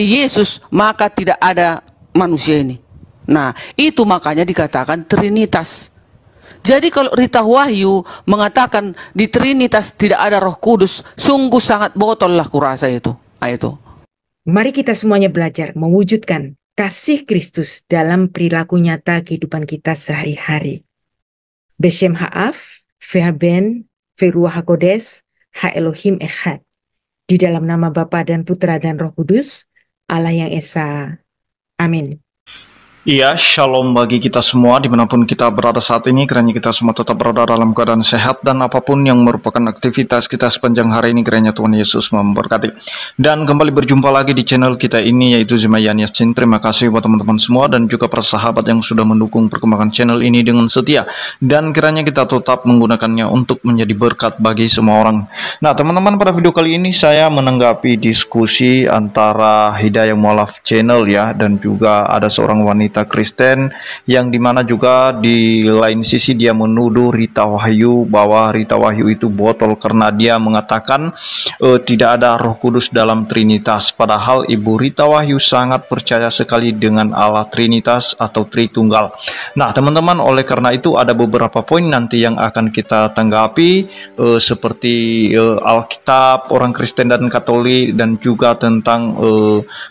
Yesus, maka tidak ada manusia ini. Nah, itu makanya dikatakan Trinitas. Jadi kalau Rita Wahyu mengatakan di Trinitas tidak ada Roh Kudus, sungguh sangat botol lah kurasa itu. Nah, itu. Mari kita semuanya belajar mewujudkan kasih Kristus dalam perilaku nyata kehidupan kita sehari-hari. Beshem Ha'af, Ve'aben, Ve'ruah HaKodes, Ha-Elohim Echad. Di dalam nama Bapa dan Putra dan Roh Kudus, Allah yang Esa. Amin. Iya, shalom bagi kita semua dimanapun kita berada saat ini. Kiranya kita semua tetap berada dalam keadaan sehat dan apapun yang merupakan aktivitas kita sepanjang hari ini, kiranya Tuhan Yesus memberkati. Dan kembali berjumpa lagi di channel kita ini, yaitu Zemayan Yasin. Terima kasih buat teman-teman semua dan juga para sahabat yang sudah mendukung perkembangan channel ini dengan setia. Dan kiranya kita tetap menggunakannya untuk menjadi berkat bagi semua orang. Nah teman-teman, pada video kali ini saya menanggapi diskusi antara Hidayah Mualaf Channel ya, dan juga ada seorang wanita Kristen yang dimana juga di lain sisi dia menuduh Rita Wahyu bahwa Rita Wahyu itu botol karena dia mengatakan tidak ada Roh Kudus dalam Trinitas, padahal Ibu Rita Wahyu sangat percaya sekali dengan Allah Trinitas atau Tritunggal. Nah teman-teman, oleh karena itu ada beberapa poin nanti yang akan kita tanggapi seperti Alkitab, orang Kristen dan Katolik, dan juga tentang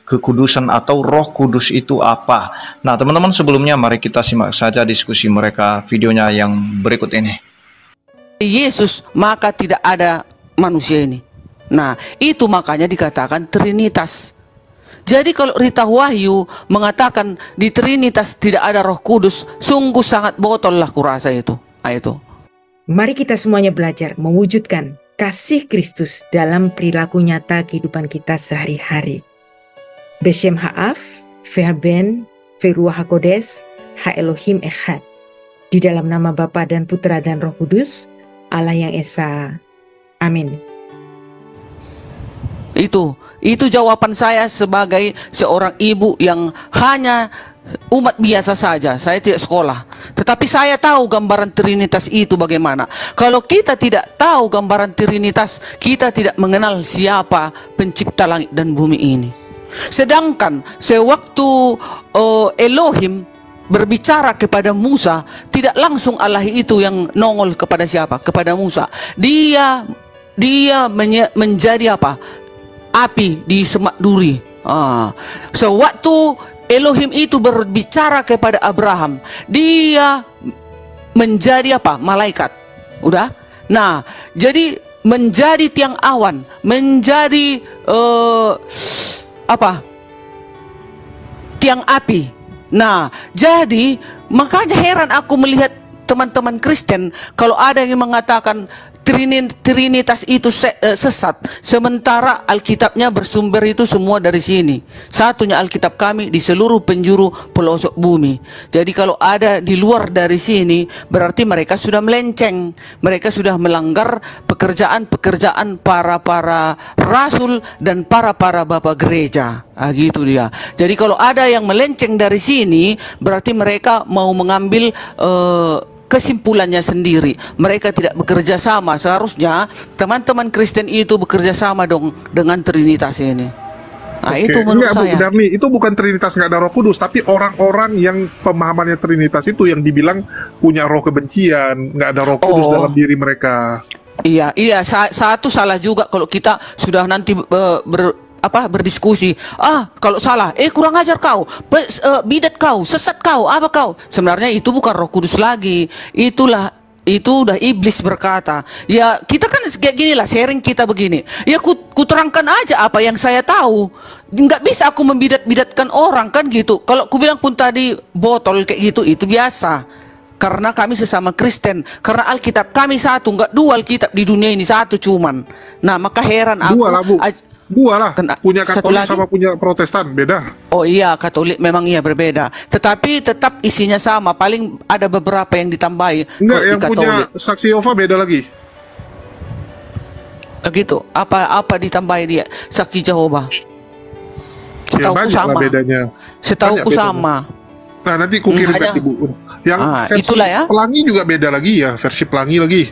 kekudusan atau Roh Kudus itu apa. Nah teman-teman, sebelumnya mari kita simak saja diskusi mereka videonya yang berikut ini. Yesus, maka tidak ada manusia ini. Nah, itu makanya dikatakan Trinitas. Jadi kalau Rita Wahyu mengatakan di Trinitas tidak ada Roh Kudus, sungguh sangat botol lah kurasa itu. Nah, itu. Mari kita semuanya belajar mewujudkan kasih Kristus dalam perilaku nyata kehidupan kita sehari-hari. Beshem Ha'af, Ve'aben, Ve'ruah HaKodes, Ha-Elohim Echad. Di dalam nama Bapa dan Putra dan Roh Kudus, Allah yang Esa. Amin. Itu jawaban saya sebagai seorang ibu yang hanya umat biasa saja. Saya tidak sekolah, tetapi saya tahu gambaran Trinitas itu bagaimana. Kalau kita tidak tahu gambaran Trinitas, kita tidak mengenal siapa pencipta langit dan bumi ini. Sedangkan sewaktu Elohim berbicara kepada Musa, tidak langsung Allah itu yang nongol kepada siapa? Kepada Musa. Dia menjadi apa? Api di semak duri. Sewaktu Elohim itu berbicara kepada Abraham, dia menjadi apa? Malaikat. Udah? Nah, jadi menjadi tiang awan, menjadi tiang api. Nah, jadi makanya heran aku melihat teman-teman Kristen kalau ada yang mengatakan Trinitas itu sesat, sementara Alkitabnya bersumber itu semua dari sini. Satunya Alkitab kami di seluruh penjuru pelosok bumi. Jadi kalau ada di luar dari sini, berarti mereka sudah melenceng. Mereka sudah melanggar pekerjaan-pekerjaan para rasul dan para bapak gereja. Gitu dia. Jadi kalau ada yang melenceng dari sini, berarti mereka mau mengambil kesimpulannya sendiri. Mereka tidak bekerja sama. Seharusnya teman-teman Kristen itu bekerja sama dong dengan Trinitas ini. Nah, itu menurut saya. Bu Darni, itu bukan Trinitas nggak ada Roh Kudus, tapi orang-orang yang pemahamannya Trinitas itu yang dibilang punya roh kebencian, nggak ada Roh Kudus dalam diri mereka. Iya, satu salah juga kalau kita sudah nanti berdiskusi. Kalau salah, kurang ajar kau, bidat kau, sesat kau, apa kau. Sebenarnya itu bukan Roh Kudus lagi. Itu udah iblis berkata. Ya kita kan kayak gini lah, sharing kita begini. Ya kuterangkan aja apa yang saya tahu. Nggak bisa aku membidat-bidatkan orang kan gitu. Kalau ku bilang pun tadi botol kayak gitu, itu biasa. Karena kami sesama Kristen, karena Alkitab kami satu, nggak dua Alkitab di dunia ini, satu cuman. Nah maka heran aku. Dua lah Bu, dua lah. Punya Katolik sama punya Protestan beda. Oh iya, Katolik memang iya berbeda. Tetapi tetap isinya sama. Paling ada beberapa yang ditambahi. Enggak, yang punya Saksi Yehova beda lagi. Begitu. Apa ditambahi dia Saksi Jehovah? Setahuku sama. Bedanya. Setahuku sama. Nah nanti kukirim nanti Bu. Yang versi itulah ya. Pelangi juga beda lagi ya, versi Pelangi lagi.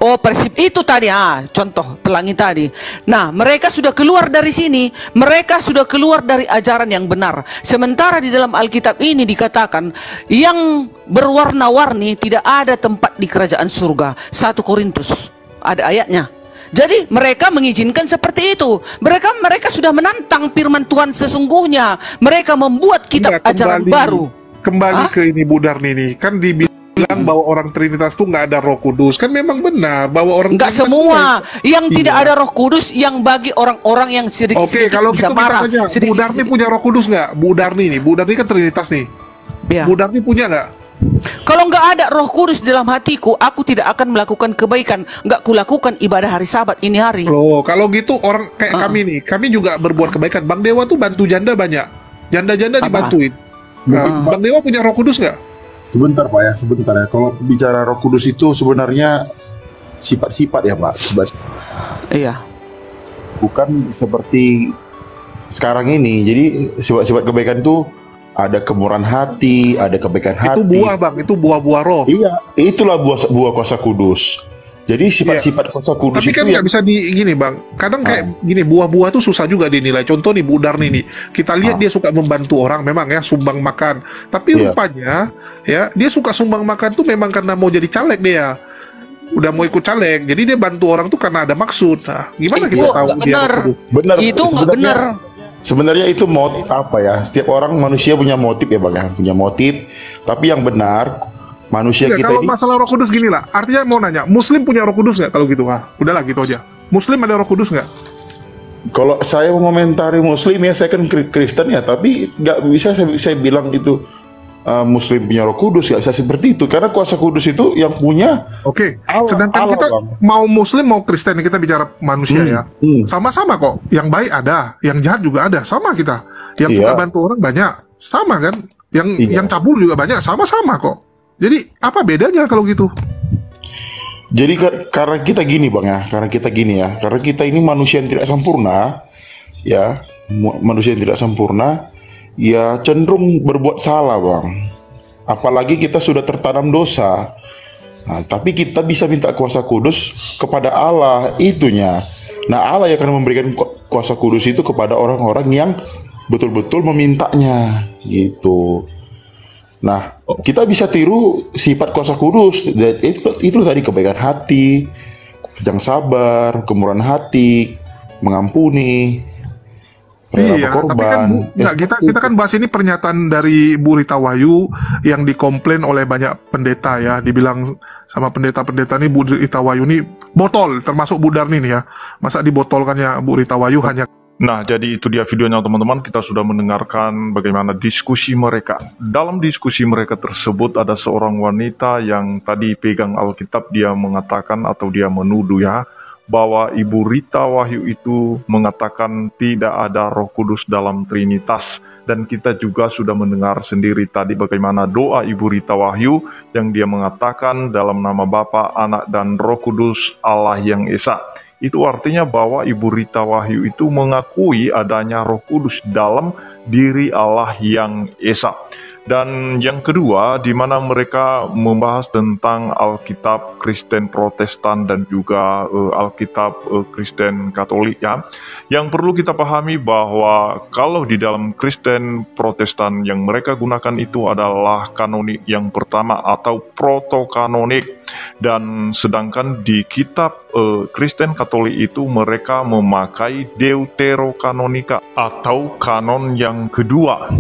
Oh, persib itu tadi, contoh pelangi tadi. Nah, mereka sudah keluar dari sini, mereka sudah keluar dari ajaran yang benar. Sementara di dalam Alkitab ini dikatakan, yang berwarna-warni tidak ada tempat di kerajaan surga. 1 Korintus, ada ayatnya. Jadi mereka mengizinkan seperti itu. Mereka sudah menantang firman Tuhan sesungguhnya. Mereka membuat kitab ajaran baru. Kembali ke ini Bu Darni nih, kan dibilang bahwa orang Trinitas tuh nggak ada Roh Kudus. Kan memang benar bahwa orang nggak Trinitas semua yang tidak ada Roh Kudus, yang bagi orang-orang yang sedikit-sedikit kalau bisa gitu marah. kita tanya, Bu Darni punya Roh Kudus nggak? Bu Darni nih, Bu Darni kan Trinitas nih. Ya. Bu Darni punya nggak? Kalau nggak ada Roh Kudus dalam hatiku, aku tidak akan melakukan kebaikan. Nggak kulakukan ibadah hari Sabat ini hari. Loh, kalau gitu orang kayak kami nih, kami juga berbuat kebaikan. Bang Dewa tuh bantu janda banyak. Janda-janda dibantuin. Bang Dewa punya Roh Kudus nggak? Sebentar Pak ya, sebentar ya. Kalau bicara Roh Kudus itu sebenarnya sifat-sifat ya Pak. Iya. Bukan seperti sekarang ini. Jadi sifat-sifat kebaikan itu ada kemurahan hati, ada kebaikan hati. Itu buah Bang, itu buah-buah roh. Iya, itulah buah kuasa kudus. Jadi sifat-sifat kuasa kudus tapi itu kan nggak bisa gini Bang. Kadang kayak gini, buah-buah tuh susah juga dinilai. Contoh nih Bu Darni nih, kita lihat dia suka membantu orang, memang ya sumbang makan. Tapi rupanya ya dia suka sumbang makan tuh memang karena mau jadi caleg dia. Udah mau ikut caleg, jadi dia bantu orang tuh karena ada maksud. Nah, gimana kita tahu dia Roh Kudus? Benar. Itu nggak benar. Sebenarnya itu motif apa ya? Setiap orang manusia punya motif ya Bang ya, punya motif. Tapi yang benar manusia kita kalau ini. masalah Roh Kudus gini lah, artinya mau nanya, Muslim punya Roh Kudus nggak kalau gitu? Udahlah gitu aja. Muslim ada Roh Kudus nggak? Kalau saya mengomentari Muslim ya, saya kan Kristen ya, tapi nggak bisa saya bilang itu Muslim punya Roh Kudus, nggak bisa seperti itu, karena kuasa kudus itu yang punya. Oke. Sedangkan kita mau Muslim mau Kristen, kita bicara manusia ya, sama-sama kok. Yang baik ada, yang jahat juga ada, sama kita. Yang suka bantu orang banyak, sama kan? Yang cabul juga banyak, sama-sama kok. Jadi apa bedanya kalau gitu? Jadi karena kita gini Bang ya, karena kita ini manusia yang tidak sempurna, ya, manusia yang tidak sempurna, ya cenderung berbuat salah Bang. Apalagi kita sudah tertanam dosa. Nah, tapi kita bisa minta kuasa kudus kepada Allah itunya. Nah, Allah yang akan memberikan kuasa kudus itu kepada orang-orang yang betul-betul memintanya, gitu. Nah, kita bisa tiru sifat kuasa kudus. Itu tadi kebaikan hati, yang sabar, kemurahan hati, mengampuni, iya, tapi kan kita kan bahas ini pernyataan dari Bu Rita Wahyu yang dikomplain oleh banyak pendeta ya, dibilang sama pendeta-pendeta nih Bu Rita Wahyu ini botol, termasuk Bu Darni nih ya, masa dibotolkannya Bu Rita Wahyu hanya. Nah, jadi itu dia videonya teman-teman. Kita sudah mendengarkan bagaimana diskusi mereka. Dalam diskusi mereka tersebut ada seorang wanita yang tadi pegang Alkitab, dia mengatakan atau dia menuduh ya, bahwa Ibu Rita Wahyu itu mengatakan tidak ada Roh Kudus dalam Trinitas. Dan kita juga sudah mendengar sendiri tadi bagaimana doa Ibu Rita Wahyu yang dia mengatakan dalam nama Bapa, Anak, dan Roh Kudus Allah yang Esa. Itu artinya bahwa Ibu Rita Wahyu itu mengakui adanya Roh Kudus dalam diri Allah yang Esa. Dan yang kedua, di mana mereka membahas tentang Alkitab Kristen Protestan dan juga Alkitab Kristen Katolik ya. Yang perlu kita pahami bahwa kalau di dalam Kristen Protestan yang mereka gunakan itu adalah kanonik yang pertama atau protokanonik. Dan sedangkan di kitab Kristen Katolik itu mereka memakai Deuterokanonika atau kanon yang kedua.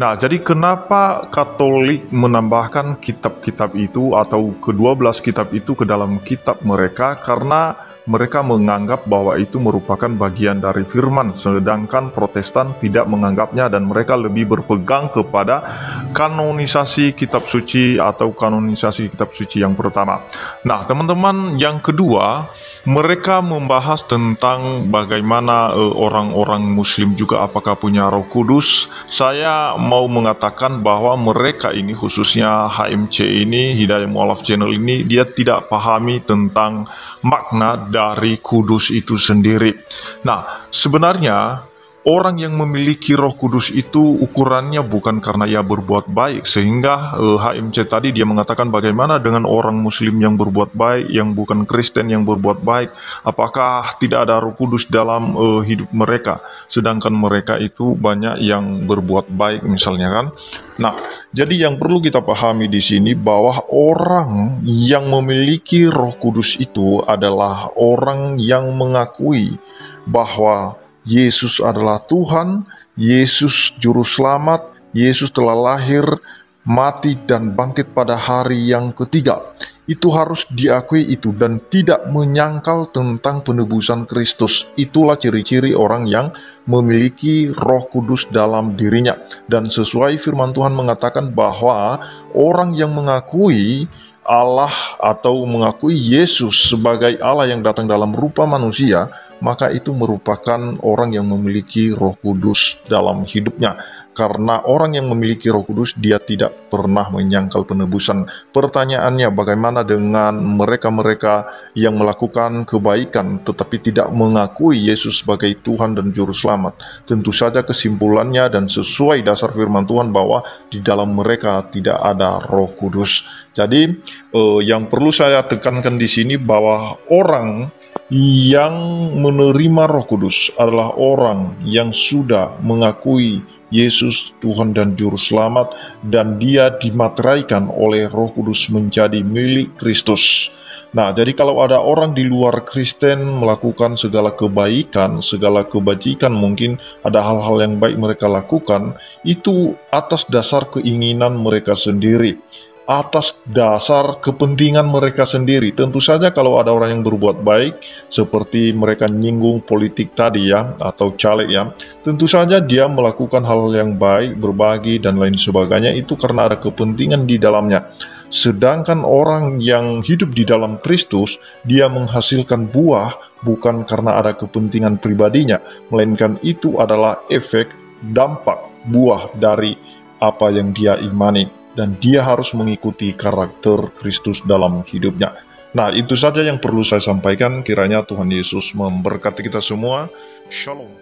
Nah, jadi kenapa Katolik menambahkan kitab-kitab itu atau ke-12 kitab itu ke dalam kitab mereka? Karena mereka menganggap bahwa itu merupakan bagian dari firman, sedangkan Protestan tidak menganggapnya dan mereka lebih berpegang kepada kanonisasi kitab suci atau kanonisasi kitab suci yang pertama. Nah, teman-teman, yang kedua, mereka membahas tentang bagaimana orang-orang Muslim juga apakah punya Roh Kudus. Saya mau mengatakan bahwa mereka ini, khususnya HMC ini, Hidayah Mu'alaf Channel ini, dia tidak pahami tentang makna dari kudus itu sendiri. Nah, sebenarnya orang yang memiliki Roh Kudus itu ukurannya bukan karena ia berbuat baik, sehingga HMC tadi dia mengatakan bagaimana dengan orang Muslim yang berbuat baik, yang bukan Kristen yang berbuat baik, apakah tidak ada Roh Kudus dalam hidup mereka, sedangkan mereka itu banyak yang berbuat baik misalnya kan. Nah, jadi yang perlu kita pahami di sini bahwa orang yang memiliki Roh Kudus itu adalah orang yang mengakui bahwa Yesus adalah Tuhan, Yesus Juru Selamat, Yesus telah lahir, mati, dan bangkit pada hari yang ketiga. Itu harus diakui itu dan tidak menyangkal tentang penebusan Kristus. Itulah ciri-ciri orang yang memiliki Roh Kudus dalam dirinya. Dan sesuai firman Tuhan mengatakan bahwa orang yang mengakui Allah atau mengakui Yesus sebagai Allah yang datang dalam rupa manusia, maka itu merupakan orang yang memiliki Roh Kudus dalam hidupnya. Karena orang yang memiliki Roh Kudus, dia tidak pernah menyangkal penebusan. Pertanyaannya, bagaimana dengan mereka-mereka yang melakukan kebaikan tetapi tidak mengakui Yesus sebagai Tuhan dan Juru Selamat? Tentu saja kesimpulannya dan sesuai dasar firman Tuhan bahwa di dalam mereka tidak ada Roh Kudus. Jadi yang perlu saya tekankan di sini bahwa orang yang menerima Roh Kudus adalah orang yang sudah mengakui Yesus Tuhan dan Juru Selamat, dan dia dimateraikan oleh Roh Kudus menjadi milik Kristus. Nah, jadi kalau ada orang di luar Kristen melakukan segala kebaikan, segala kebajikan, mungkin ada hal-hal yang baik mereka lakukan, itu atas dasar keinginan mereka sendiri, atas dasar kepentingan mereka sendiri. Tentu saja kalau ada orang yang berbuat baik, seperti mereka nyinggung politik tadi ya, atau caleg ya, tentu saja dia melakukan hal yang baik, berbagi dan lain sebagainya, itu karena ada kepentingan di dalamnya. Sedangkan orang yang hidup di dalam Kristus, dia menghasilkan buah bukan karena ada kepentingan pribadinya, melainkan itu adalah efek, dampak, buah dari apa yang dia imani. Dan dia harus mengikuti karakter Kristus dalam hidupnya. Nah, itu saja yang perlu saya sampaikan. Kiranya Tuhan Yesus memberkati kita semua. Shalom.